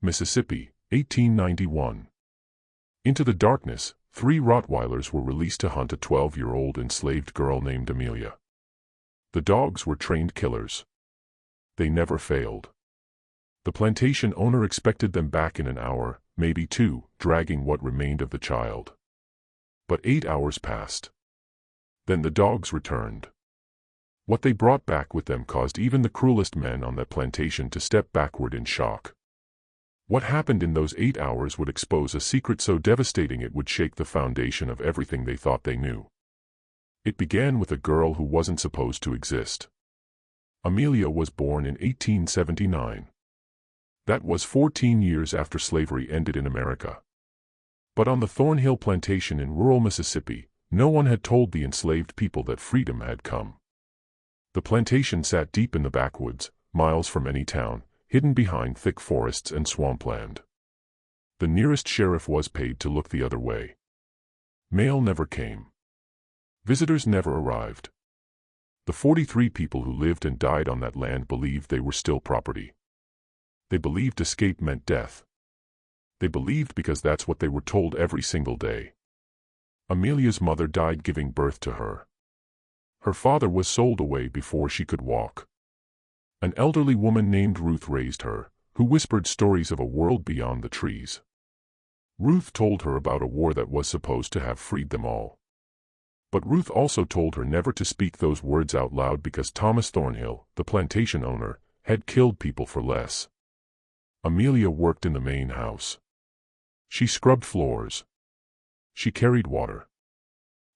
Mississippi, 1891. Into the darkness, 3 Rottweilers were released to hunt a 12-year-old enslaved girl named Amelia. The dogs were trained killers. They never failed. The plantation owner expected them back in an hour, maybe 2, dragging what remained of the child. But 8 hours passed. Then the dogs returned. What they brought back with them caused even the cruelest men on that plantation to step backward in shock. What happened in those 8 hours would expose a secret so devastating it would shake the foundation of everything they thought they knew. It began with a girl who wasn't supposed to exist. Amelia was born in 1879. That was 14 years after slavery ended in America. But on the Thornhill plantation in rural Mississippi, no one had told the enslaved people that freedom had come. The plantation sat deep in the backwoods, miles from any town, hidden behind thick forests and swampland. The nearest sheriff was paid to look the other way. Mail never came. Visitors never arrived. The 43 people who lived and died on that land believed they were still property. They believed escape meant death. They believed because that's what they were told every single day. Amelia's mother died giving birth to her. Her father was sold away before she could walk. An elderly woman named Ruth raised her, who whispered stories of a world beyond the trees. Ruth told her about a war that was supposed to have freed them all. But Ruth also told her never to speak those words out loud because Thomas Thornhill, the plantation owner, had killed people for less. Amelia worked in the main house. She scrubbed floors. She carried water.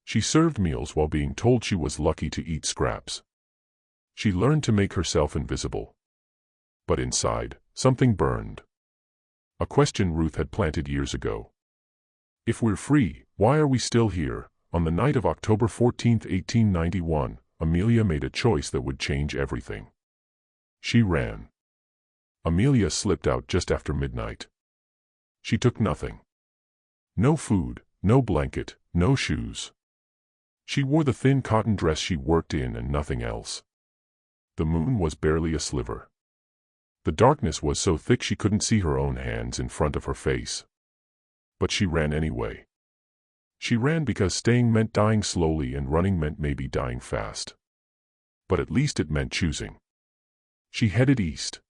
She served meals while being told she was lucky to eat scraps. She learned to make herself invisible. But inside, something burned. A question Ruth had planted years ago. If we're free, why are we still here? On the night of October 14, 1891, Amelia made a choice that would change everything. She ran. Amelia slipped out just after midnight. She took nothing. No food, no blanket, no shoes. She wore the thin cotton dress she worked in and nothing else. The moon was barely a sliver. The darkness was so thick she couldn't see her own hands in front of her face. But she ran anyway. She ran because staying meant dying slowly and running meant maybe dying fast. But at least it meant choosing. She headed east.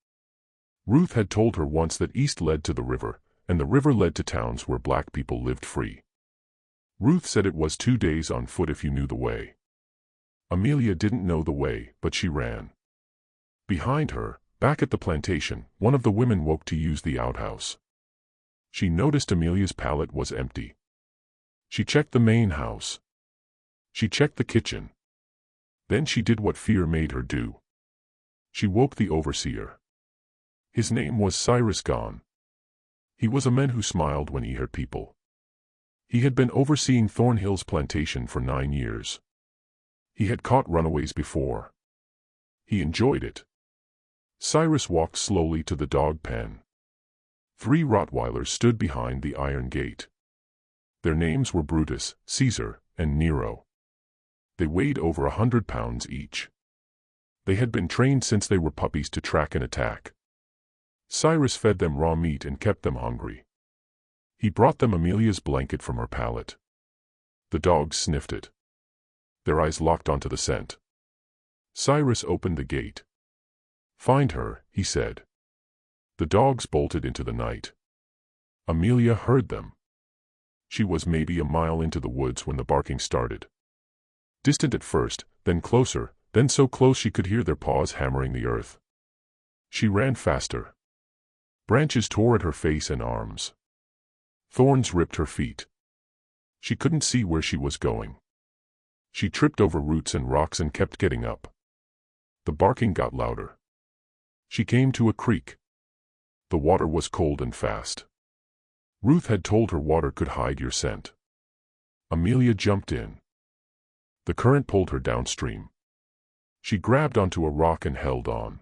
Ruth had told her once that east led to the river, and the river led to towns where black people lived free. Ruth said it was 2 days on foot if you knew the way. Amelia didn't know the way, but she ran. Behind her, back at the plantation, one of the women woke to use the outhouse. She noticed Amelia's pallet was empty. She checked the main house. She checked the kitchen. Then she did what fear made her do. She woke the overseer. His name was Cyrus Gone. He was a man who smiled when he heard people. He had been overseeing Thornhill's plantation for 9 years. He had caught runaways before. He enjoyed it. Cyrus walked slowly to the dog pen. 3 Rottweilers stood behind the iron gate. Their names were Brutus, Caesar, and Nero. They weighed over 100 pounds each. They had been trained since they were puppies to track and attack. Cyrus fed them raw meat and kept them hungry. He brought them Amelia's blanket from her pallet. The dogs sniffed it. Their eyes locked onto the scent. Cyrus opened the gate. "Find her," he said. The dogs bolted into the night. Amelia heard them. She was maybe a mile into the woods when the barking started. Distant at first, then closer, then so close she could hear their paws hammering the earth. She ran faster. Branches tore at her face and arms. Thorns ripped her feet. She couldn't see where she was going. She tripped over roots and rocks and kept getting up. The barking got louder. She came to a creek. The water was cold and fast. Ruth had told her water could hide your scent. Amelia jumped in. The current pulled her downstream. She grabbed onto a rock and held on.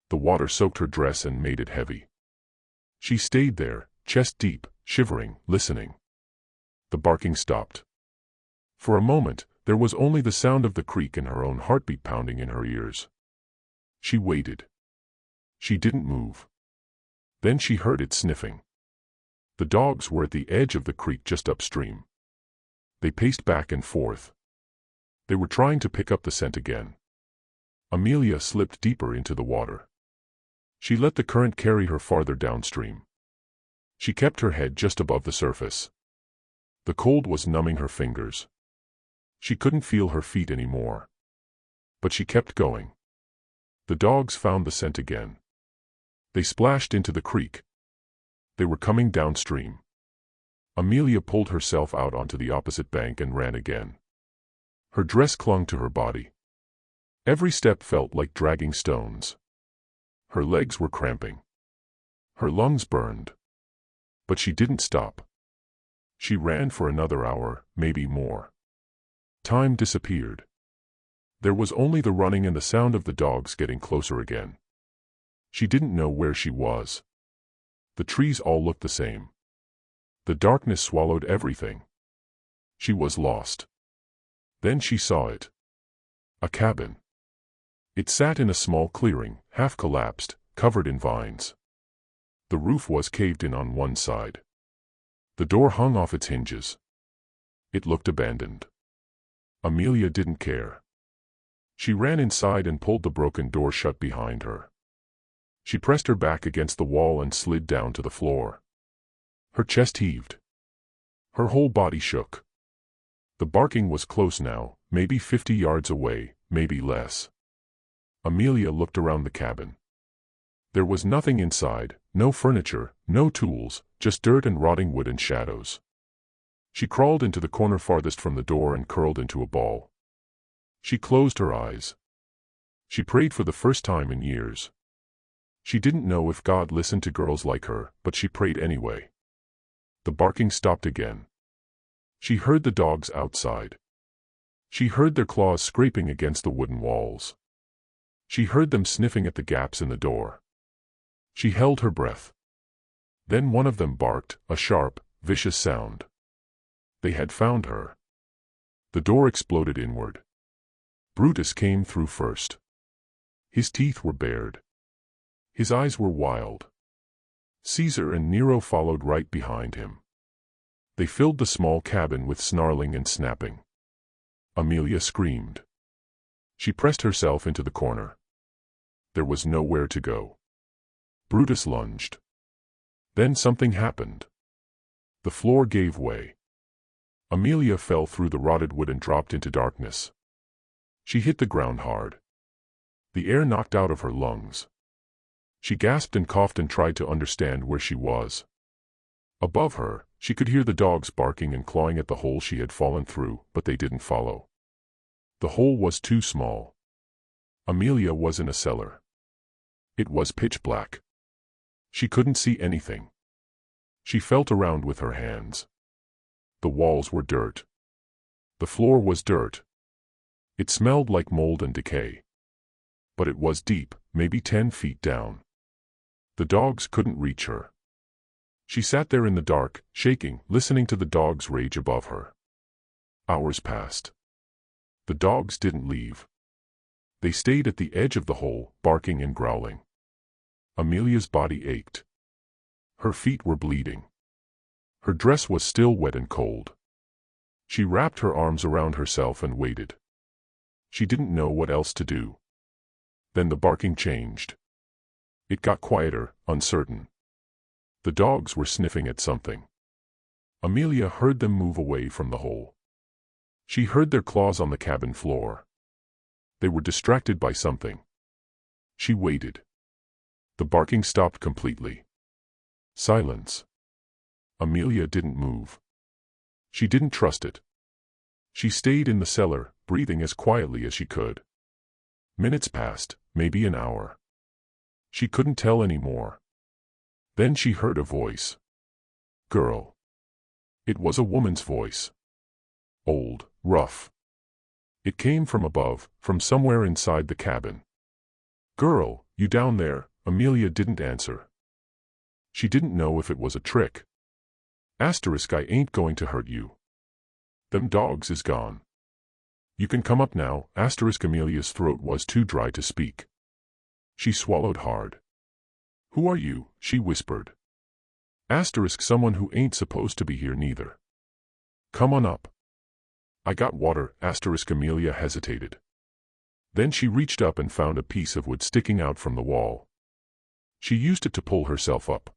The water soaked her dress and made it heavy. She stayed there, chest deep, shivering, listening. The barking stopped. For a moment, there was only the sound of the creek and her own heartbeat pounding in her ears. She waited. She didn't move. Then she heard it sniffing. The dogs were at the edge of the creek just upstream. They paced back and forth. They were trying to pick up the scent again. Amelia slipped deeper into the water. She let the current carry her farther downstream. She kept her head just above the surface. The cold was numbing her fingers. She couldn't feel her feet anymore. But she kept going. The dogs found the scent again. They splashed into the creek. They were coming downstream. Amelia pulled herself out onto the opposite bank and ran again. Her dress clung to her body. Every step felt like dragging stones. Her legs were cramping. Her lungs burned. But she didn't stop. She ran for another hour, maybe more. Time disappeared. There was only the running and the sound of the dogs getting closer again. She didn't know where she was. The trees all looked the same. The darkness swallowed everything. She was lost. Then she saw it. A cabin. It sat in a small clearing, half collapsed, covered in vines. The roof was caved in on one side. The door hung off its hinges. It looked abandoned. Amelia didn't care. She ran inside and pulled the broken door shut behind her. She pressed her back against the wall and slid down to the floor. Her chest heaved. Her whole body shook. The barking was close now, maybe 50 yards away, maybe less. Amelia looked around the cabin. There was nothing inside, no furniture, no tools, just dirt and rotting wood and shadows. She crawled into the corner farthest from the door and curled into a ball. She closed her eyes. She prayed for the first time in years. She didn't know if God listened to girls like her, but she prayed anyway. The barking stopped again. She heard the dogs outside. She heard their claws scraping against the wooden walls. She heard them sniffing at the gaps in the door. She held her breath. Then one of them barked, a sharp, vicious sound. They had found her. The door exploded inward. Brutus came through first. His teeth were bared. His eyes were wild. Caesar and Nero followed right behind him. They filled the small cabin with snarling and snapping. Amelia screamed. She pressed herself into the corner. There was nowhere to go. Brutus lunged. Then something happened. The floor gave way. Amelia fell through the rotted wood and dropped into darkness. She hit the ground hard. The air knocked out of her lungs. She gasped and coughed and tried to understand where she was. Above her, she could hear the dogs barking and clawing at the hole she had fallen through, but they didn't follow. The hole was too small. Amelia was in a cellar. It was pitch black. She couldn't see anything. She felt around with her hands. The walls were dirt. The floor was dirt. It smelled like mold and decay. But it was deep, maybe 10 feet down. The dogs couldn't reach her. She sat there in the dark, shaking, listening to the dogs rage above her. Hours passed. The dogs didn't leave. They stayed at the edge of the hole, barking and growling. Amelia's body ached. Her feet were bleeding. Her dress was still wet and cold. She wrapped her arms around herself and waited. She didn't know what else to do. Then the barking changed. It got quieter, uncertain. The dogs were sniffing at something. Amelia heard them move away from the hole. She heard their claws on the cabin floor. They were distracted by something. She waited. The barking stopped completely. Silence. Amelia didn't move. She didn't trust it. She stayed in the cellar, breathing as quietly as she could. Minutes passed, maybe an hour. She couldn't tell anymore. Then she heard a voice. Girl. It was a woman's voice. Old, rough. It came from above, from somewhere inside the cabin. Girl, you down there? Amelia didn't answer. She didn't know if it was a trick. I ain't going to hurt you. Them dogs is gone. You can come up now. Amelia's throat was too dry to speak. She swallowed hard. Who are you? She whispered. Asterisk someone who ain't supposed to be here neither. Come on up. I got water. Asterisk Amelia hesitated. Then she reached up and found a piece of wood sticking out from the wall. She used it to pull herself up.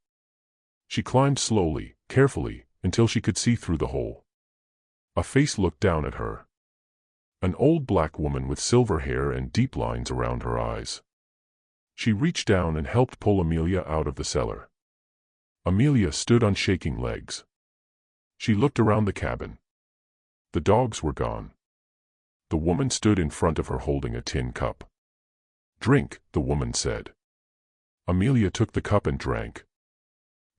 She climbed slowly, carefully, until she could see through the hole. A face looked down at her. An old black woman with silver hair and deep lines around her eyes. She reached down and helped pull Amelia out of the cellar. Amelia stood on shaking legs. She looked around the cabin. The dogs were gone. The woman stood in front of her holding a tin cup. Drink, the woman said. Amelia took the cup and drank.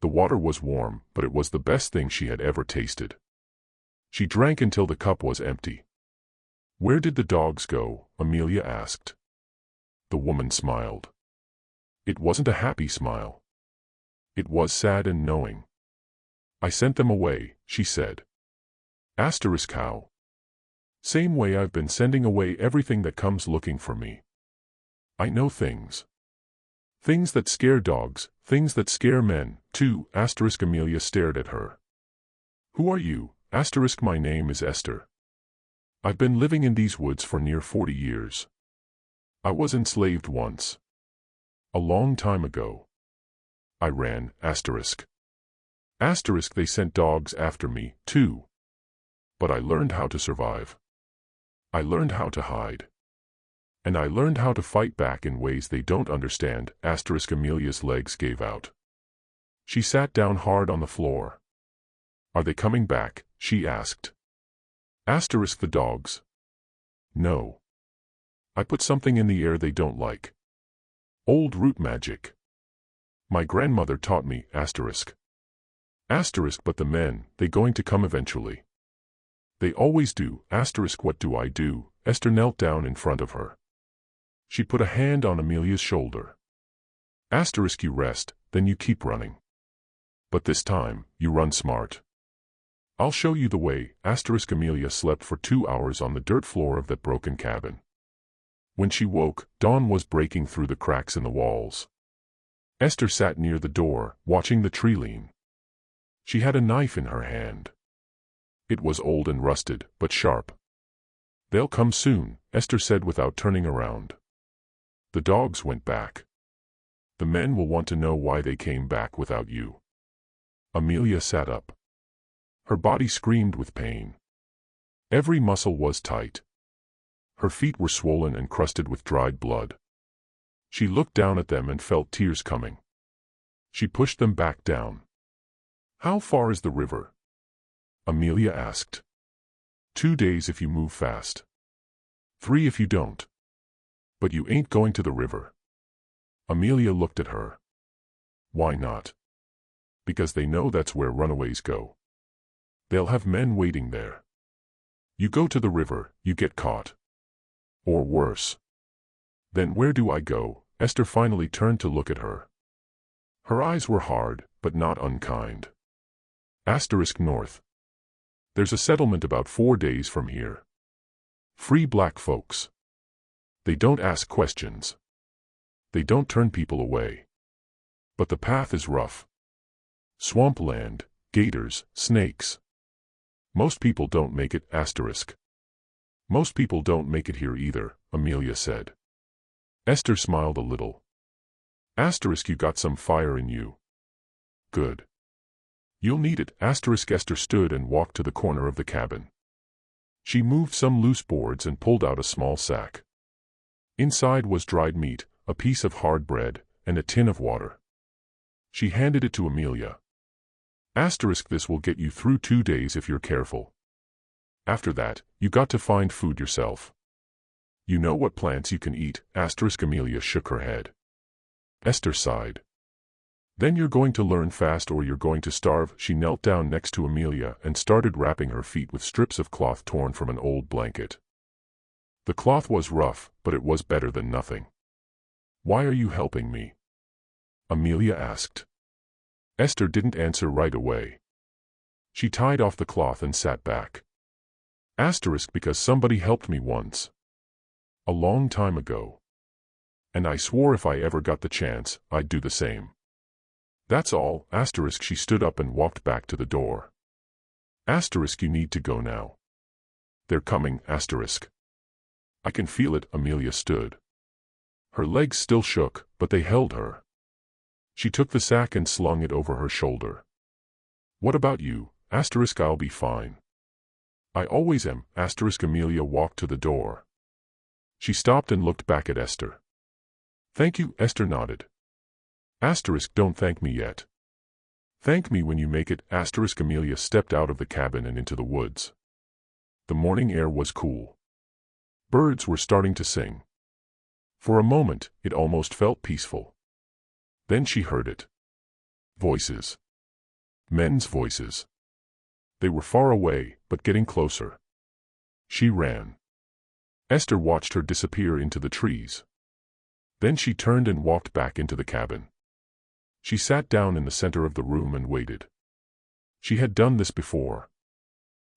The water was warm, but it was the best thing she had ever tasted. She drank until the cup was empty. Where did the dogs go? Amelia asked. The woman smiled. It wasn't a happy smile. It was sad and knowing. I sent them away, she said. Asterisk how? Same way I've been sending away everything that comes looking for me. I know things. Things that scare dogs, things that scare men, too. Asterisk Amelia stared at her. Who are you? Asterisk my name is Esther. I've been living in these woods for near 40 years. I was enslaved once. A long time ago. I ran, asterisk. Asterisk they sent dogs after me, too. But I learned how to survive. I learned how to hide. And I learned how to fight back in ways they don't understand. Asterisk Amelia's legs gave out. She sat down hard on the floor. Are they coming back? She asked. Asterisk the dogs. No. I put something in the air they don't like. Old root magic. My grandmother taught me, asterisk. Asterisk but the men, they going to come eventually. They always do, asterisk what do I do? Esther knelt down in front of her. She put a hand on Amelia's shoulder. Asterisk you rest, then you keep running. But this time, you run smart. I'll show you the way. Asterisk Amelia slept for 2 hours on the dirt floor of that broken cabin. When she woke, dawn was breaking through the cracks in the walls. Esther sat near the door, watching the tree lean. She had a knife in her hand. It was old and rusted, but sharp. They'll come soon, Esther said without turning around. The dogs went back. The men will want to know why they came back without you. Amelia sat up. Her body screamed with pain. Every muscle was tight. Her feet were swollen and crusted with dried blood. She looked down at them and felt tears coming. She pushed them back down. How far is the river? Amelia asked. 2 days if you move fast. 3 if you don't. But you ain't going to the river. Amelia looked at her. Why not? Because they know that's where runaways go. They'll have men waiting there. You go to the river, you get caught. Or worse. Then where do I go? Esther finally turned to look at her. Her eyes were hard, but not unkind. Asterisk north. There's a settlement about 4 days from here. Free black folks. They don't ask questions. They don't turn people away. But the path is rough. Swamp land, gators, snakes. Most people don't make it, asterisk. Most people don't make it here either, Amelia said. Esther smiled a little. Asterisk you got some fire in you. Good. You'll need it, asterisk. Esther stood and walked to the corner of the cabin. She moved some loose boards and pulled out a small sack. Inside was dried meat, a piece of hard bread, and a tin of water. She handed it to Amelia. Asterisk this will get you through 2 days if you're careful. After that, you got to find food yourself. You know what plants you can eat, asterisk. Amelia shook her head. Esther sighed. Then you're going to learn fast or you're going to starve. She knelt down next to Amelia and started wrapping her feet with strips of cloth torn from an old blanket. The cloth was rough, but it was better than nothing. Why are you helping me? Amelia asked. Esther didn't answer right away. She tied off the cloth and sat back. Asterisk because somebody helped me once. A long time ago. And I swore if I ever got the chance, I'd do the same. That's all, asterisk. She stood up and walked back to the door. Asterisk, you need to go now. They're coming, asterisk. I can feel it. Amelia stood. Her legs still shook, but they held her. She took the sack and slung it over her shoulder. What about you, asterisk? I'll be fine. I always am, asterisk. Amelia walked to the door. She stopped and looked back at Esther. Thank you, Esther nodded. Asterisk, don't thank me yet. Thank me when you make it, asterisk. Amelia stepped out of the cabin and into the woods. The morning air was cool. Birds were starting to sing. For a moment, it almost felt peaceful. Then she heard it. Voices. Men's voices. They were far away, but getting closer. She ran. Esther watched her disappear into the trees. Then she turned and walked back into the cabin. She sat down in the center of the room and waited. She had done this before.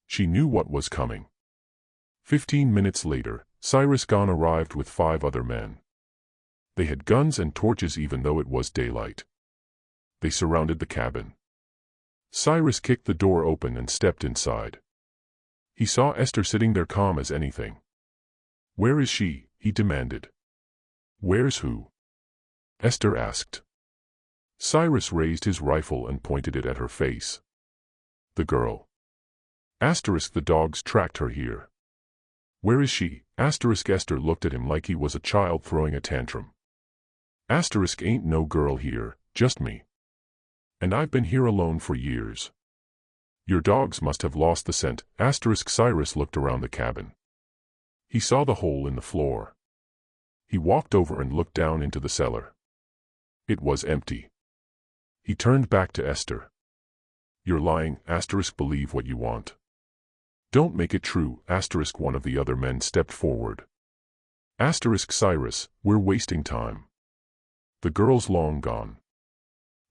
She knew what was coming. 15 minutes later, Cyrus Gone arrived with 5 other men. They had guns and torches even though it was daylight. They surrounded the cabin. Cyrus kicked the door open and stepped inside. He saw Esther sitting there calm as anything. Where is she? He demanded. Where's who? Esther asked. Cyrus raised his rifle and pointed it at her face. The girl. Asterisk, the dogs tracked her here. Where is she? Asterisk. Esther looked at him like he was a child throwing a tantrum. Asterisk, ain't no girl here, just me. And I've been here alone for years. Your dogs must have lost the scent. Asterisk. Cyrus looked around the cabin. He saw the hole in the floor. He walked over and looked down into the cellar. It was empty. He turned back to Esther. You're lying, asterisk. Believe what you want. Don't make it true, asterisk. One of the other men stepped forward. Asterisk. Cyrus, we're wasting time. The girl's long gone.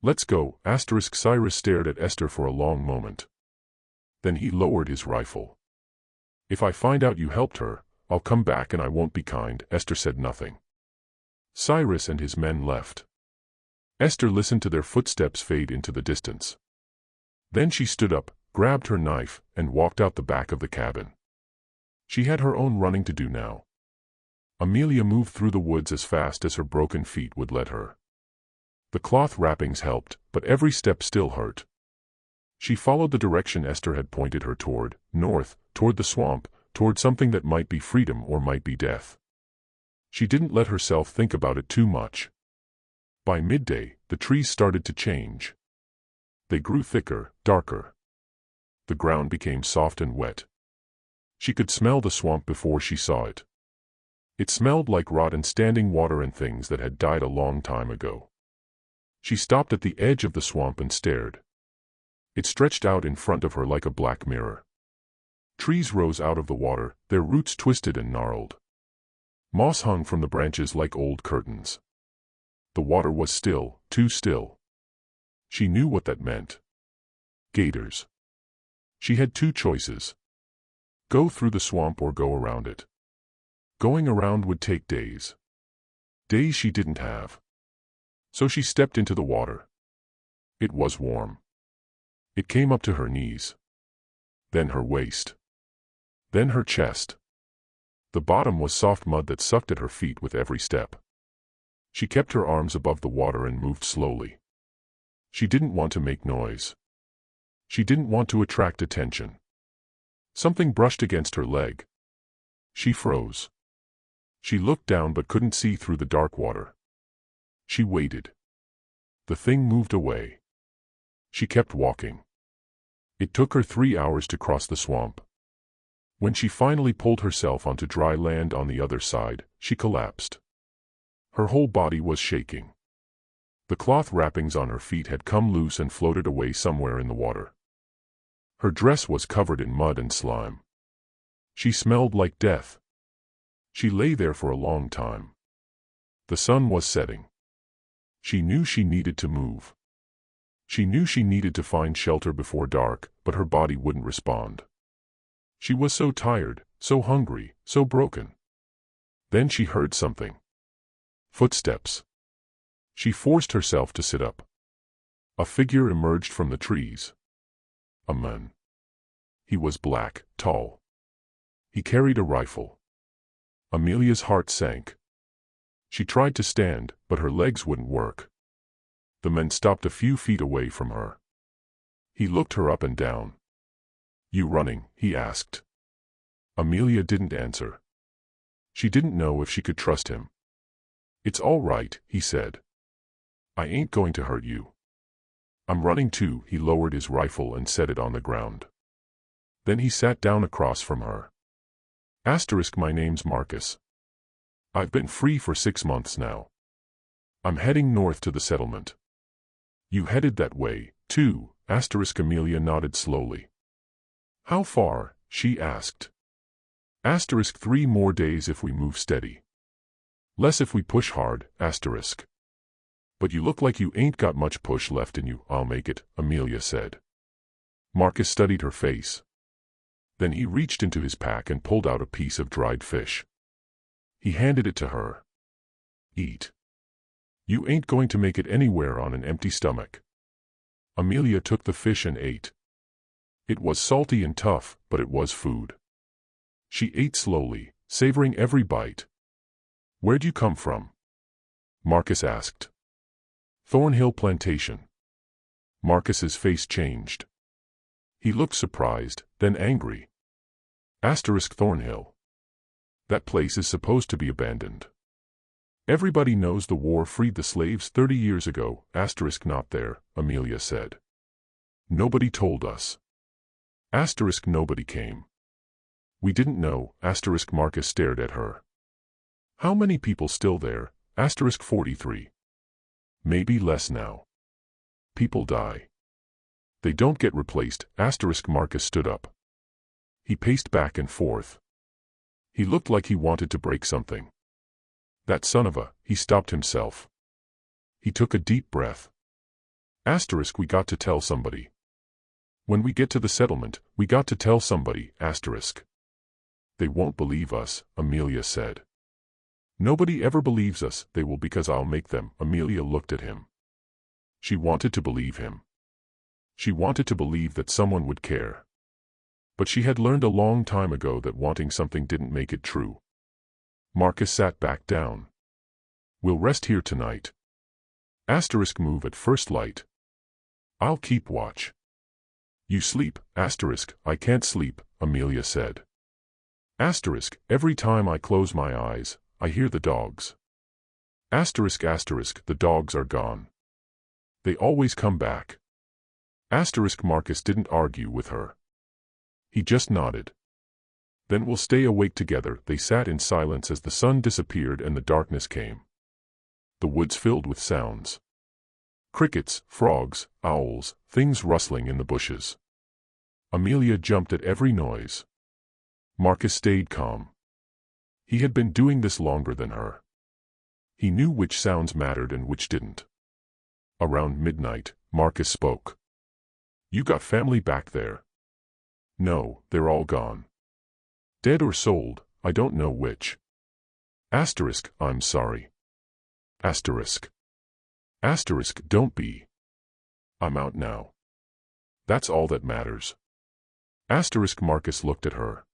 Let's go, asterisk. Cyrus stared at Esther for a long moment. Then he lowered his rifle. If I find out you helped her, I'll come back and I won't be kind. Esther said nothing. Cyrus and his men left. Esther listened to their footsteps fade into the distance. Then she stood up, grabbed her knife, and walked out the back of the cabin. She had her own running to do now. Amelia moved through the woods as fast as her broken feet would let her. The cloth wrappings helped, but every step still hurt. She followed the direction Esther had pointed her toward, north, toward the swamp, toward something that might be freedom or might be death. She didn't let herself think about it too much. By midday, the trees started to change. They grew thicker, darker. The ground became soft and wet. She could smell the swamp before she saw it. It smelled like rot and standing water and things that had died a long time ago. She stopped at the edge of the swamp and stared. It stretched out in front of her like a black mirror. Trees rose out of the water, their roots twisted and gnarled. Moss hung from the branches like old curtains. The water was still, too still. She knew what that meant. Gators. She had 2 choices. Go through the swamp or go around it. Going around would take days. Days she didn't have. So she stepped into the water. It was warm. It came up to her knees. Then her waist. Then her chest. The bottom was soft mud that sucked at her feet with every step. She kept her arms above the water and moved slowly. She didn't want to make noise. She didn't want to attract attention. Something brushed against her leg. She froze. She looked down but couldn't see through the dark water. She waited. The thing moved away. She kept walking. It took her 3 hours to cross the swamp. When she finally pulled herself onto dry land on the other side, she collapsed. Her whole body was shaking. The cloth wrappings on her feet had come loose and floated away somewhere in the water. Her dress was covered in mud and slime. She smelled like death. She lay there for a long time. The sun was setting. She knew she needed to move. She knew she needed to find shelter before dark, but her body wouldn't respond. She was so tired, so hungry, so broken. Then she heard something. Footsteps. She forced herself to sit up. A figure emerged from the trees. A man. He was black, tall. He carried a rifle. Amelia's heart sank. She tried to stand, but her legs wouldn't work. The man stopped a few feet away from her. He looked her up and down. "You running?" he asked. Amelia didn't answer. She didn't know if she could trust him. "It's all right," he said. "I ain't going to hurt you." "I'm running too." He lowered his rifle and set it on the ground. Then he sat down across from her. My name's Marcus. I've been free for 6 months now. I'm heading north to the settlement. You headed that way, too? Amelia nodded slowly. How far? She asked. 3 more days if we move steady. Less if we push hard, But you look like you ain't got much push left in you. I'll make it, Amelia said. Marcus studied her face. Then he reached into his pack and pulled out a piece of dried fish. He handed it to her. Eat. You ain't going to make it anywhere on an empty stomach. Amelia took the fish and ate. It was salty and tough, but it was food. She ate slowly, savoring every bite. Where'd you come from? Marcus asked. Thornhill Plantation. Marcus's face changed. He looked surprised, then angry. Thornhill. That place is supposed to be abandoned. Everybody knows the war freed the slaves 30 years ago. Not there, Amelia said. Nobody told us. Nobody came. We didn't know. Marcus stared at her. How many people still there? 43. Maybe less now. People die. They don't get replaced. Marcus stood up. He paced back and forth. He looked like he wanted to break something. That son of a, he stopped himself. He took a deep breath. We got to tell somebody. When we get to the settlement, we got to tell somebody, They won't believe us, Amelia said. Nobody ever believes us. They will because I'll make them. Amelia looked at him. She wanted to believe him. She wanted to believe that someone would care. But she had learned a long time ago that wanting something didn't make it true. Marcus sat back down. We'll rest here tonight. Move at first light. I'll keep watch. You sleep, I can't sleep, Amelia said. Every time I close my eyes, I hear the dogs. The dogs are gone. They always come back. Marcus didn't argue with her. He just nodded. Then we'll stay awake together. They sat in silence as the sun disappeared and the darkness came. The woods filled with sounds. Crickets, frogs, owls, things rustling in the bushes. Amelia jumped at every noise. Marcus stayed calm. He had been doing this longer than her. He knew which sounds mattered and which didn't. Around midnight, Marcus spoke. You got family back there? No, they're all gone. Dead or sold, I don't know which. I'm sorry. Don't be. I'm out now. That's all that matters. Marcus looked at her.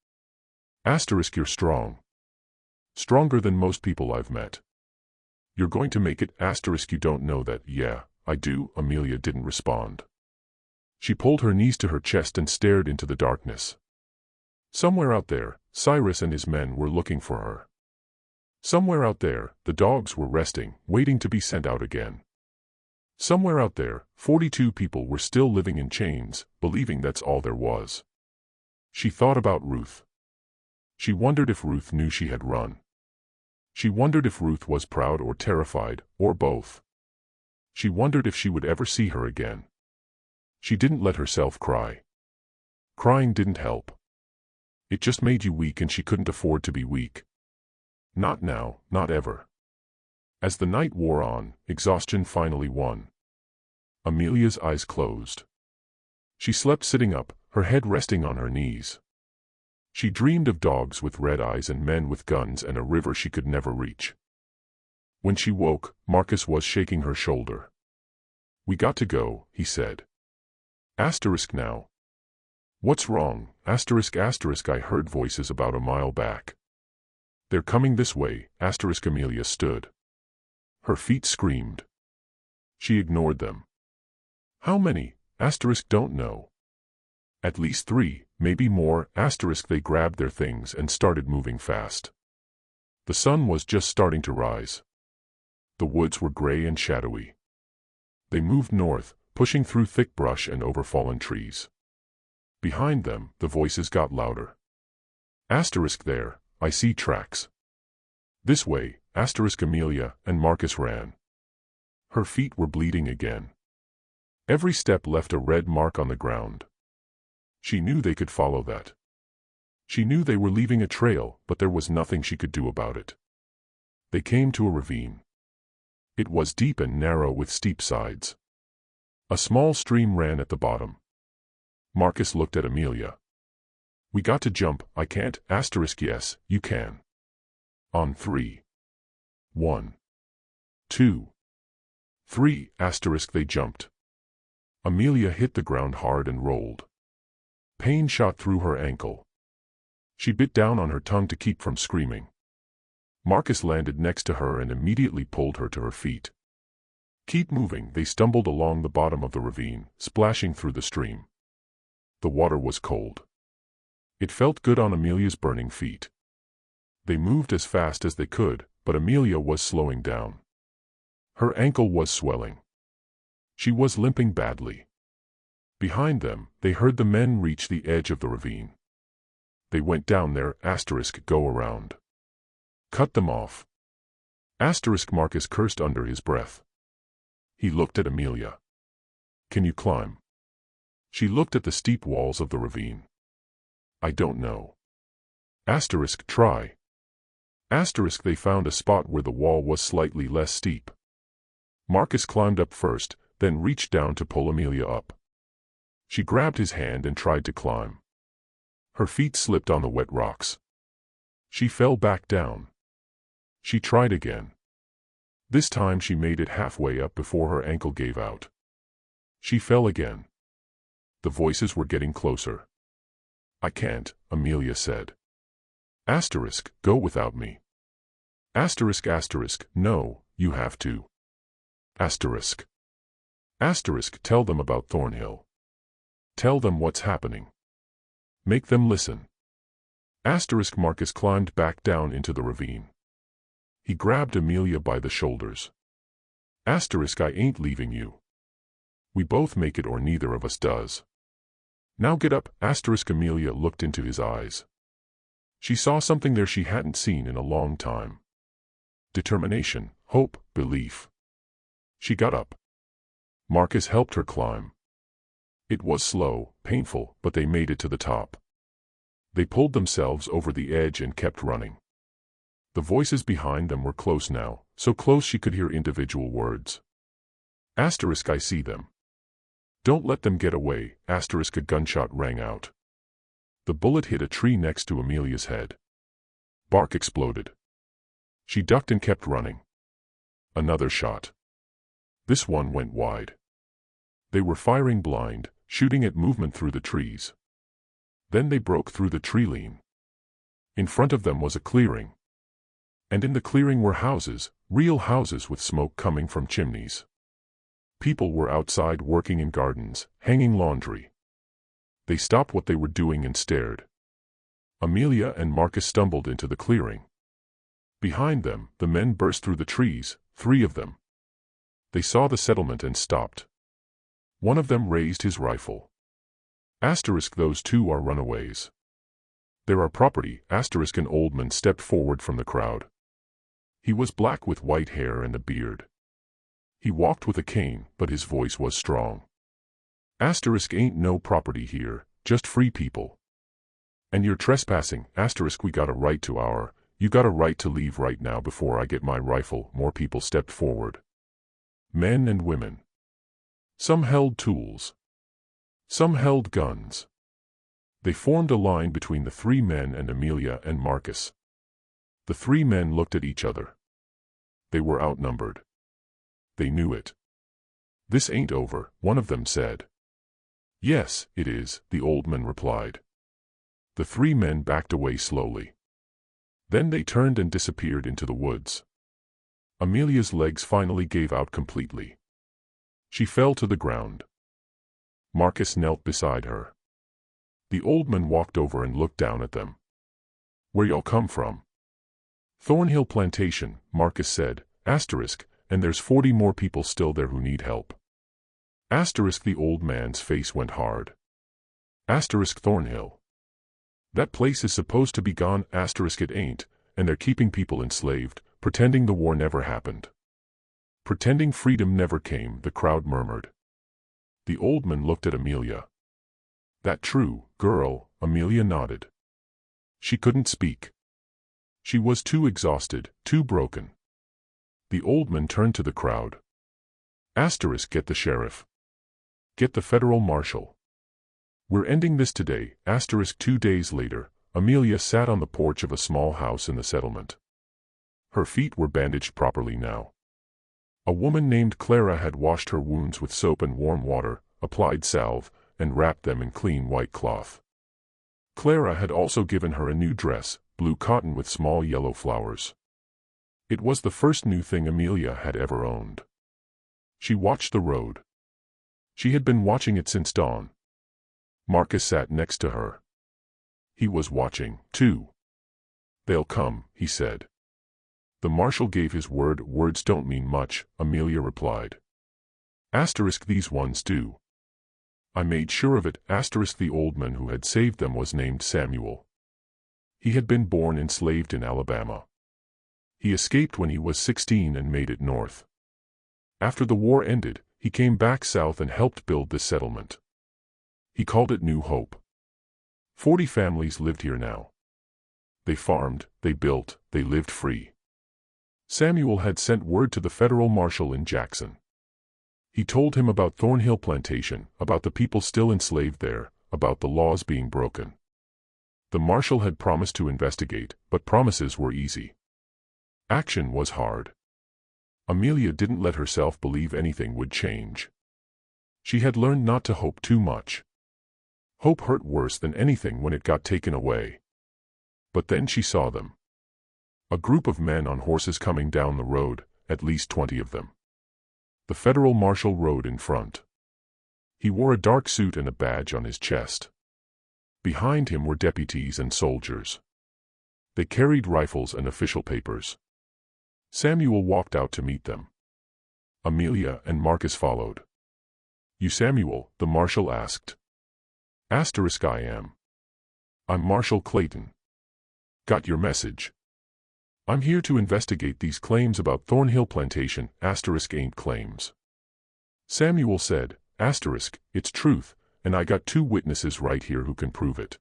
You're strong. Stronger than most people I've met. You're going to make it. You don't know that. Yeah, I do. Amelia didn't respond. She pulled her knees to her chest and stared into the darkness. Somewhere out there, Cyrus and his men were looking for her. Somewhere out there, the dogs were resting, waiting to be sent out again. Somewhere out there, 42 people were still living in chains, believing that's all there was. She thought about Ruth. She wondered if Ruth knew she had run. She wondered if Ruth was proud or terrified, or both. She wondered if she would ever see her again. She didn't let herself cry. Crying didn't help. It just made you weak, and she couldn't afford to be weak. Not now, not ever. As the night wore on, exhaustion finally won. Amelia's eyes closed. She slept sitting up, her head resting on her knees. She dreamed of dogs with red eyes and men with guns and a river she could never reach. When she woke, Marcus was shaking her shoulder. We got to go, he said. Asterisk now. What's wrong? Asterisk asterisk I heard voices about a mile back. They're coming this way, asterisk Amelia stood. Her feet screamed. She ignored them. How many? Asterisk don't know. At least 3, maybe more, asterisk they grabbed their things and started moving fast. The sun was just starting to rise. The woods were gray and shadowy. They moved north, pushing through thick brush and over fallen trees. Behind them, the voices got louder. Asterisk there, I see tracks. This way, asterisk Amelia and Marcus ran. Her feet were bleeding again. Every step left a red mark on the ground. She knew they could follow that. She knew they were leaving a trail, but there was nothing she could do about it. They came to a ravine. It was deep and narrow with steep sides. A small stream ran at the bottom. Marcus looked at Amelia. We got to jump, I can't, asterisk yes, you can. On 3. 1. 2. 3, asterisk they jumped. Amelia hit the ground hard and rolled. Pain shot through her ankle. She bit down on her tongue to keep from screaming. Marcus landed next to her and immediately pulled her to her feet. Keep moving, they stumbled along the bottom of the ravine, splashing through the stream. The water was cold. It felt good on Amelia's burning feet. They moved as fast as they could, but Amelia was slowing down. Her ankle was swelling. She was limping badly. Behind them, they heard the men reach the edge of the ravine. They went down there, asterisk go around. Cut them off. Asterisk Marcus cursed under his breath. He looked at Amelia. Can you climb? She looked at the steep walls of the ravine. I don't know. Asterisk try. Asterisk they found a spot where the wall was slightly less steep. Marcus climbed up first, then reached down to pull Amelia up. She grabbed his hand and tried to climb. Her feet slipped on the wet rocks. She fell back down. She tried again. This time she made it halfway up before her ankle gave out. She fell again. The voices were getting closer. I can't, Amelia said. Asterisk, go without me. Asterisk asterisk, no, you have to. Asterisk. Asterisk, tell them about Thornhill. Tell them what's happening. Make them listen. Asterisk Marcus climbed back down into the ravine. He grabbed Amelia by the shoulders. Asterisk I ain't leaving you. We both make it or neither of us does. Now get up, asterisk Amelia looked into his eyes. She saw something there she hadn't seen in a long time. Determination, hope, belief. She got up. Marcus helped her climb. It was slow, painful, but they made it to the top. They pulled themselves over the edge and kept running. The voices behind them were close now, so close she could hear individual words. Asterisk I see them. Don't let them get away, asterisk a gunshot rang out. The bullet hit a tree next to Amelia's head. Bark exploded. She ducked and kept running. Another shot. This one went wide. They were firing blind, shooting at movement through the trees. Then they broke through the tree line. In front of them was a clearing. And in the clearing were houses, real houses with smoke coming from chimneys. People were outside working in gardens, hanging laundry. They stopped what they were doing and stared. Amelia and Marcus stumbled into the clearing. Behind them, the men burst through the trees, 3 of them. They saw the settlement and stopped. One of them raised his rifle. Asterisk those 2 are runaways. They're our property, asterisk an old man stepped forward from the crowd. He was black with white hair and a beard. He walked with a cane, but his voice was strong. Asterisk ain't no property here, just free people. And you're trespassing, asterisk we got a right to our, you got a right to leave right now before I get my rifle. More people stepped forward. Men and women. Some held tools. Some held guns. They formed a line between the 3 men and Amelia and Marcus. The 3 men looked at each other. They were outnumbered. They knew it. "This ain't over," one of them said. "Yes, it is," the old man replied. The three men backed away slowly. Then they turned and disappeared into the woods. Amelia's legs finally gave out completely. She fell to the ground. Marcus knelt beside her. The old man walked over and looked down at them. "Where y'all come from?" "Thornhill Plantation," Marcus said, and there's 40 more people still there who need help. The old man's face went hard. Thornhill. That place is supposed to be gone. It ain't, and they're keeping people enslaved, pretending the war never happened. Pretending freedom never came, the crowd murmured. The old man looked at Amelia. "That true, girl?" Amelia nodded. She couldn't speak. She was too exhausted, too broken. The old man turned to the crowd. Get the sheriff. Get the federal marshal. We're ending this today. 2 days later, Amelia sat on the porch of a small house in the settlement. Her feet were bandaged properly now. A woman named Clara had washed her wounds with soap and warm water, applied salve, and wrapped them in clean white cloth. Clara had also given her a new dress, blue cotton with small yellow flowers. It was the first new thing Amelia had ever owned. She watched the road. She had been watching it since dawn. Marcus sat next to her. He was watching, too. "They'll come," he said. "The marshal gave his word." "Words don't mean much," Amelia replied. These ones do. I made sure of it. The old man who had saved them was named Samuel. He had been born enslaved in Alabama. He escaped when he was 16 and made it north. After the war ended, he came back south and helped build this settlement. He called it New Hope. 40 families lived here now. They farmed, they built, they lived free. Samuel had sent word to the federal marshal in Jackson. He told him about Thornhill Plantation, about the people still enslaved there, about the laws being broken. The marshal had promised to investigate, but promises were easy. Action was hard. Amelia didn't let herself believe anything would change. She had learned not to hope too much. Hope hurt worse than anything when it got taken away. But then she saw them. A group of men on horses coming down the road, at least 20 of them. The federal marshal rode in front. He wore a dark suit and a badge on his chest. Behind him were deputies and soldiers. They carried rifles and official papers. Samuel walked out to meet them. Amelia and Marcus followed. "You Samuel?" the marshal asked. I am. I'm Marshal Clayton. Got your message. I'm here to investigate these claims about Thornhill Plantation, ain't claims. Samuel said, it's truth, and I got 2 witnesses right here who can prove it.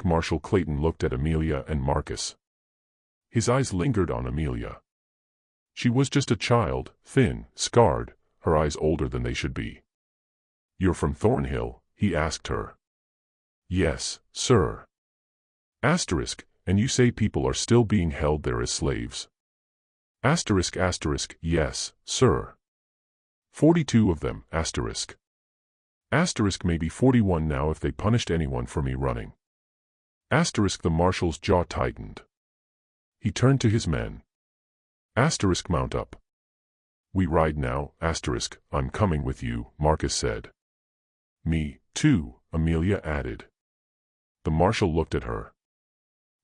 Marshal Clayton looked at Amelia and Marcus. His eyes lingered on Amelia. She was just a child, thin, scarred, her eyes older than they should be. "You're from Thornhill?" he asked her. "Yes, sir." And you say people are still being held there as slaves?" Yes, sir. 42 of them, maybe 41 now if they punished anyone for me running. The marshal's jaw tightened. He turned to his men. Mount up. We ride now, I'm coming with you, Marcus said. Me, too, Amelia added. The marshal looked at her.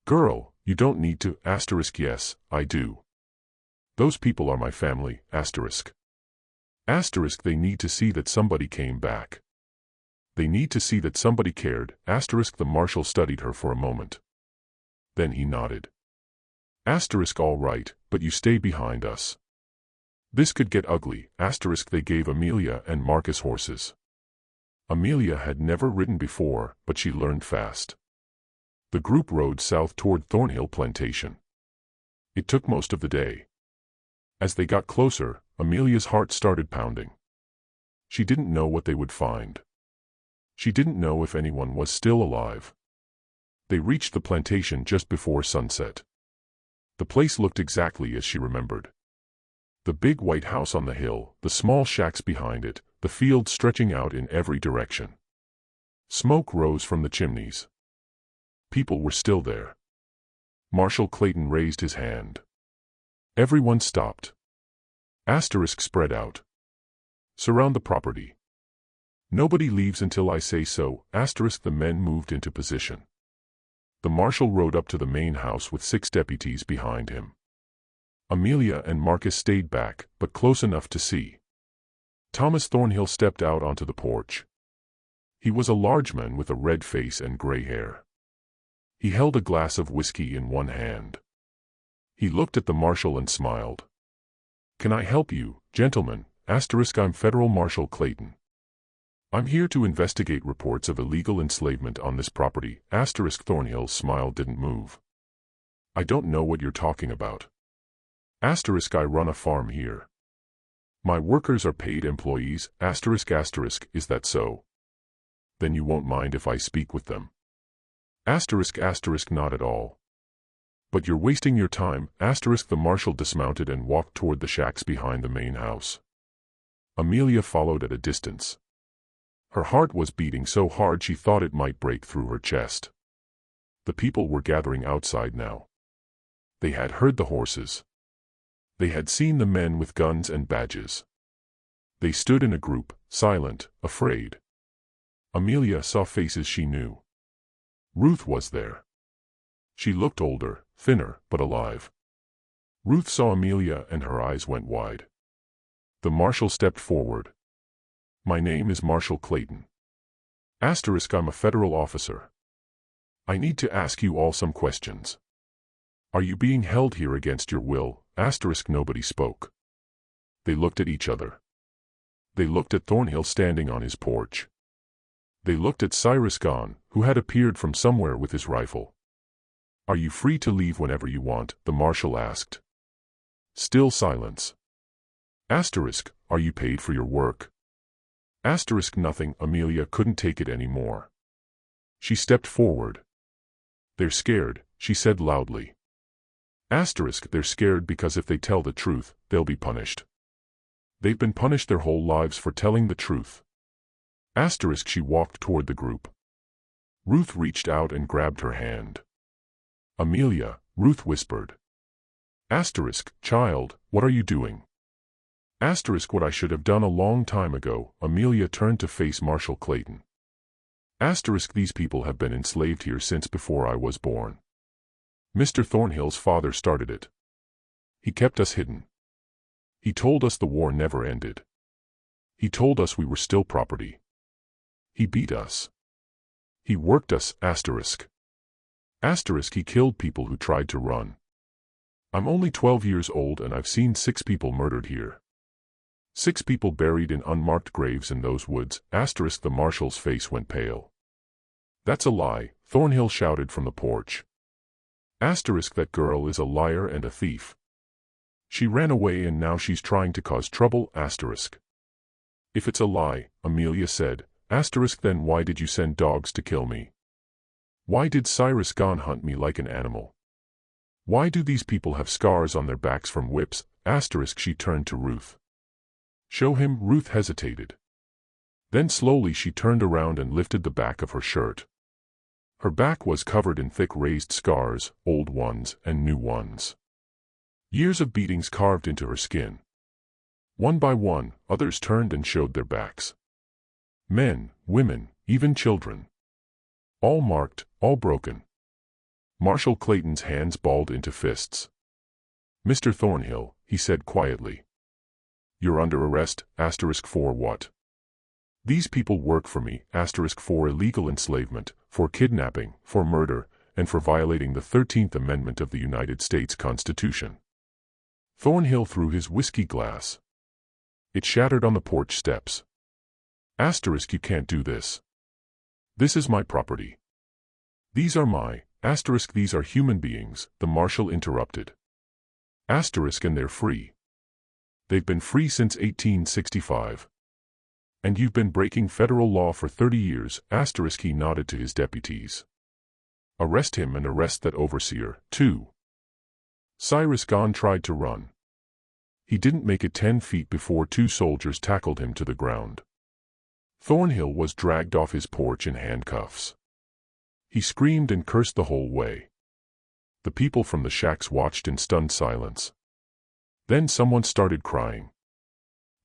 Girl, you don't need to, yes, I do. Those people are my family, They need to see that somebody came back. They need to see that somebody cared, The marshal studied her for a moment. Then he nodded. All right, but you stay behind us. This could get ugly, They gave Amelia and Marcus horses. Amelia had never ridden before, but she learned fast. The group rode south toward Thornhill Plantation. It took most of the day. As they got closer, Amelia's heart started pounding. She didn't know what they would find. She didn't know if anyone was still alive. They reached the plantation just before sunset. The place looked exactly as she remembered. The big white house on the hill, the small shacks behind it, the fields stretching out in every direction. Smoke rose from the chimneys. People were still there. Marshal Clayton raised his hand. Everyone stopped. Asterisk spread out. Surround the property. Nobody leaves until I say so. Asterisk. The men moved into position. The marshal rode up to the main house with 6 deputies behind him. Amelia and Marcus stayed back, but close enough to see. Thomas Thornhill stepped out onto the porch. He was a large man with a red face and gray hair. He held a glass of whiskey in one hand. He looked at the marshal and smiled. "Can I help you, gentlemen?" Asterisk. I'm Federal Marshal Clayton. I'm here to investigate reports of illegal enslavement on this property. Asterisk. Thornhill's smile didn't move. I don't know what you're talking about. Asterisk. I run a farm here. My workers are paid employees. Asterisk. Asterisk. Is that so? Then you won't mind if I speak with them. Asterisk. Asterisk. Not at all. But you're wasting your time. Asterisk. The marshal dismounted and walked toward the shacks behind the main house. Amelia followed at a distance. Her heart was beating so hard she thought it might break through her chest. The people were gathering outside now. They had heard the horses. They had seen the men with guns and badges. They stood in a group, silent, afraid. Amelia saw faces she knew. Ruth was there. She looked older, thinner, but alive. Ruth saw Amelia and her eyes went wide. The marshal stepped forward. My name is Marshal Clayton. Asterisk. I'm a federal officer. I need to ask you all some questions. Are you being held here against your will? Asterisk. Nobody spoke. They looked at each other. They looked at Thornhill standing on his porch. They looked at Cyrus Gahn, who had appeared from somewhere with his rifle. Are you free to leave whenever you want? The marshal asked. Still silence. Asterisk. Are you paid for your work? Asterisk. Nothing. Amelia couldn't take it anymore. She stepped forward. They're scared, she said loudly. Asterisk. They're scared because if they tell the truth, they'll be punished. They've been punished their whole lives for telling the truth. Asterisk. She walked toward the group. Ruth reached out and grabbed her hand. Amelia, Ruth whispered. Asterisk. Child, what are you doing? Asterisk. What I should have done a long time ago. Amelia turned to face Marshal Clayton. Asterisk. These people have been enslaved here since before I was born. Mr. Thornhill's father started it. He kept us hidden. He told us the war never ended. He told us we were still property. He beat us. He worked us. Asterisk. Asterisk. He killed people who tried to run. I'm only 12 years old and I've seen 6 people murdered here. 6 people buried in unmarked graves in those woods. Asterisk. The marshal's face went pale. That's a lie, Thornhill shouted from the porch. Asterisk. That girl is a liar and a thief. She ran away and now she's trying to cause trouble. Asterisk. If it's a lie, Amelia said. Asterisk. Then why did you send dogs to kill me? Why did Cyrus Gahn hunt me like an animal? Why do these people have scars on their backs from whips? Asterisk. She turned to Ruth. Show him. Ruth hesitated. Then slowly she turned around and lifted the back of her shirt. Her back was covered in thick raised scars, old ones and new ones. Years of beatings carved into her skin. One by one, others turned and showed their backs. Men, women, even children. All marked, all broken. Marshal Clayton's hands balled into fists. Mr. Thornhill, he said quietly. You're under arrest. Asterisk. For what? These people work for me. Asterisk. For illegal enslavement, for kidnapping, for murder, and for violating the 13th Amendment of the United States Constitution. Thornhill threw his whiskey glass. It shattered on the porch steps. Asterisk. You can't do this. This is my property. These are my, asterisk. These are human beings, the marshal interrupted. Asterisk. And they're free. They've been free since 1865. And you've been breaking federal law for 30 years. Asterisk. He nodded to his deputies. Arrest him and arrest that overseer, too. Cyrus Gahn tried to run. He didn't make it 10 feet before 2 soldiers tackled him to the ground. Thornhill was dragged off his porch in handcuffs. He screamed and cursed the whole way. The people from the shacks watched in stunned silence. Then someone started crying.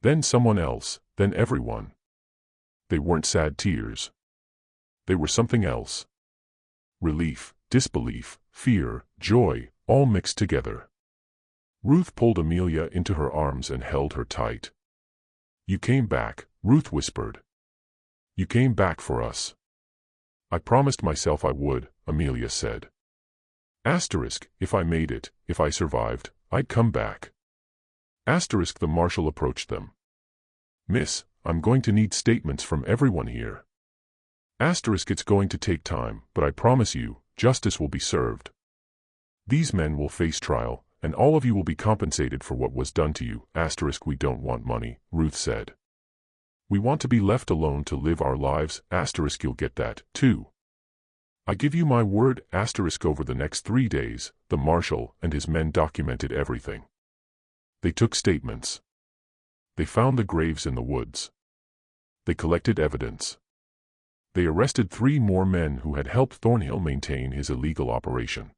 Then someone else, then everyone. They weren't sad tears. They were something else. Relief, disbelief, fear, joy, all mixed together. Ruth pulled Amelia into her arms and held her tight. "You came back," Ruth whispered. "You came back for us." "I promised myself I would," Amelia said. If I made it, if I survived, I'd come back. The marshal approached them. "Miss, I'm going to need statements from everyone here. It's going to take time, but I promise you, justice will be served. These men will face trial, and all of you will be compensated for what was done to you. We don't want money," Ruth said. "We want to be left alone to live our lives. You'll get that, too. I give you my word. Over the next 3 days, the marshal and his men documented everything. They took statements. They found the graves in the woods. They collected evidence. They arrested 3 more men who had helped Thornhill maintain his illegal operation.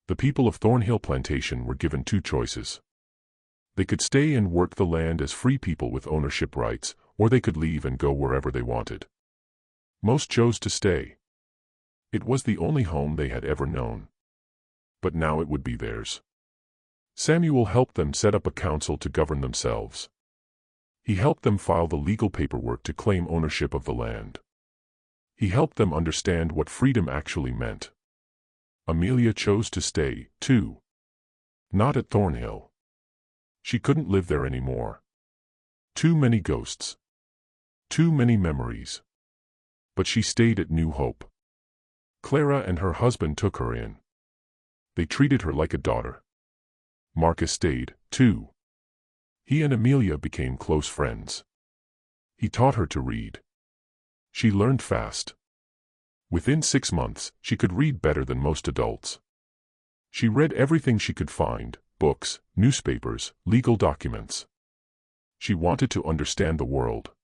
The people of Thornhill Plantation were given 2 choices. They could stay and work the land as free people with ownership rights, or they could leave and go wherever they wanted. Most chose to stay. It was the only home they had ever known. But now it would be theirs. Samuel helped them set up a council to govern themselves. He helped them file the legal paperwork to claim ownership of the land. He helped them understand what freedom actually meant. Amelia chose to stay, too. Not at Thornhill. She couldn't live there anymore. Too many ghosts. Too many memories. But she stayed at New Hope. Clara and her husband took her in. They treated her like a daughter. Marcus stayed, too. He and Amelia became close friends. He taught her to read. She learned fast. Within 6 months, she could read better than most adults. She read everything she could find: books, newspapers, legal documents. She wanted to understand the world.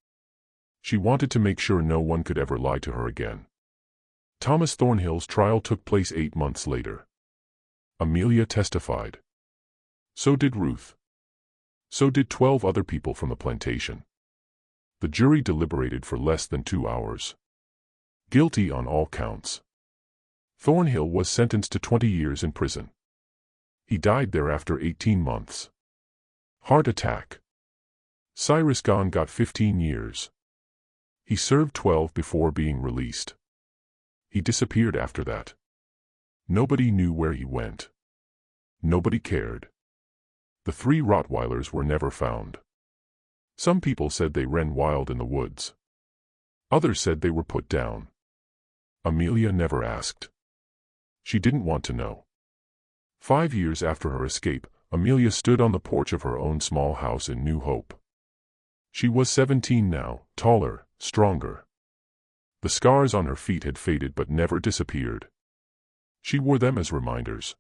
She wanted to make sure no one could ever lie to her again. Thomas Thornhill's trial took place 8 months later. Amelia testified. So did Ruth. So did 12 other people from the plantation. The jury deliberated for less than 2 hours. Guilty on all counts. Thornhill was sentenced to 20 years in prison. He died there after 18 months. Heart attack. Cyrus Gahn got 15 years. He served 12 before being released. He disappeared after that. Nobody knew where he went. Nobody cared. The 3 Rottweilers were never found. Some people said they ran wild in the woods. Others said they were put down. Amelia never asked. She didn't want to know. 5 years after her escape, Amelia stood on the porch of her own small house in New Hope. She was 17 now, taller, stronger. The scars on her feet had faded but never disappeared. She wore them as reminders.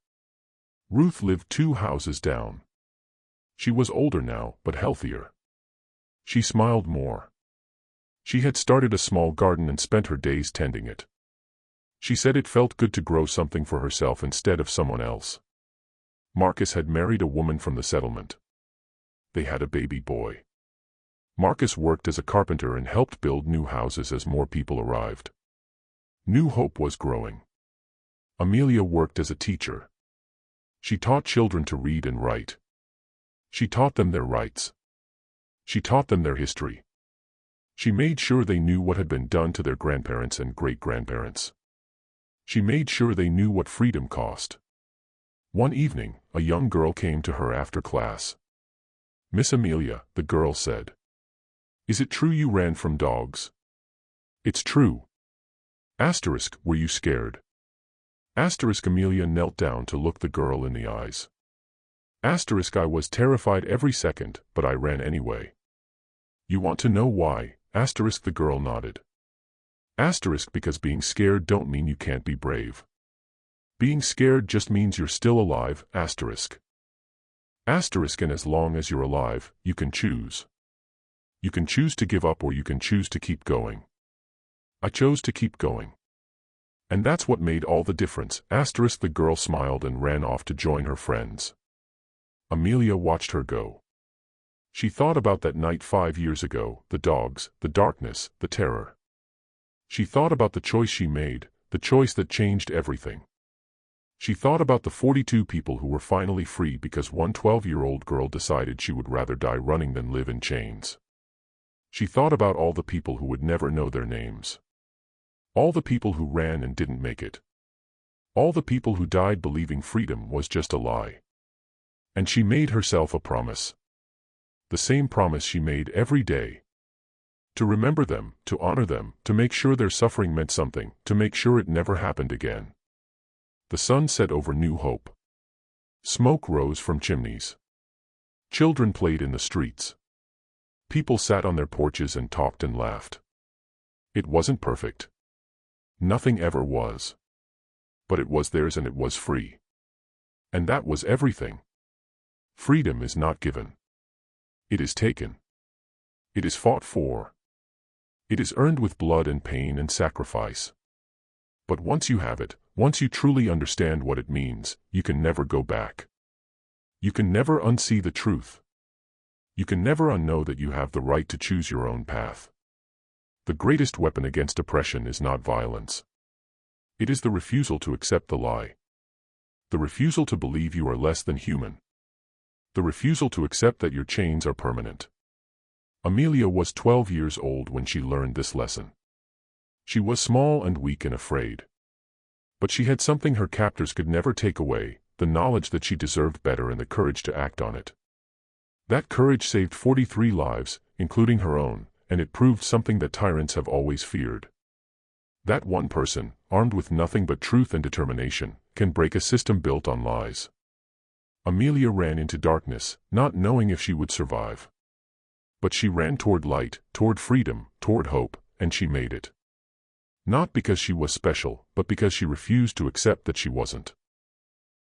Ruth lived 2 houses down. She was older now, but healthier. She smiled more. She had started a small garden and spent her days tending it. She said it felt good to grow something for herself instead of someone else. Marcus had married a woman from the settlement. They had a baby boy. Marcus worked as a carpenter and helped build new houses as more people arrived. New Hope was growing. Amelia worked as a teacher. She taught children to read and write. She taught them their rights. She taught them their history. She made sure they knew what had been done to their grandparents and great-grandparents. She made sure they knew what freedom cost. One evening, a young girl came to her after class. "Miss Amelia," the girl said. "Is it true you ran from dogs?" "It's true." Were you scared? Amelia knelt down to look the girl in the eyes. I was terrified every second, but I ran anyway. You want to know why? The girl nodded. Because being scared don't mean you can't be brave. Being scared just means you're still alive, Asterisk, and as long as you're alive, you can choose. You can choose to give up or you can choose to keep going. I chose to keep going. And that's what made all the difference. Asterisk, the girl smiled and ran off to join her friends. Amelia watched her go. She thought about that night 5 years ago, the dogs, the darkness, the terror. She thought about the choice she made, the choice that changed everything. She thought about the 42 people who were finally free because one 12-year-old girl decided she would rather die running than live in chains. She thought about all the people who would never know their names. All the people who ran and didn't make it. All the people who died believing freedom was just a lie. And she made herself a promise. The same promise she made every day. To remember them, to honor them, to make sure their suffering meant something, to make sure it never happened again. The sun set over New Hope. Smoke rose from chimneys. Children played in the streets. People sat on their porches and talked and laughed. It wasn't perfect. Nothing ever was. But it was theirs and it was free. And that was everything. Freedom is not given. It is taken. It is fought for. It is earned with blood and pain and sacrifice. But once you have it, once you truly understand what it means, you can never go back. You can never unsee the truth. You can never unknow that you have the right to choose your own path. The greatest weapon against oppression is not violence. It is the refusal to accept the lie. The refusal to believe you are less than human. The refusal to accept that your chains are permanent. Amelia was 12 years old when she learned this lesson. She was small and weak and afraid. But she had something her captors could never take away, the knowledge that she deserved better and the courage to act on it. That courage saved 43 lives, including her own, and it proved something that tyrants have always feared. That one person, armed with nothing but truth and determination, can break a system built on lies. Amelia ran into darkness, not knowing if she would survive. But she ran toward light, toward freedom, toward hope, and she made it. Not because she was special, but because she refused to accept that she wasn't.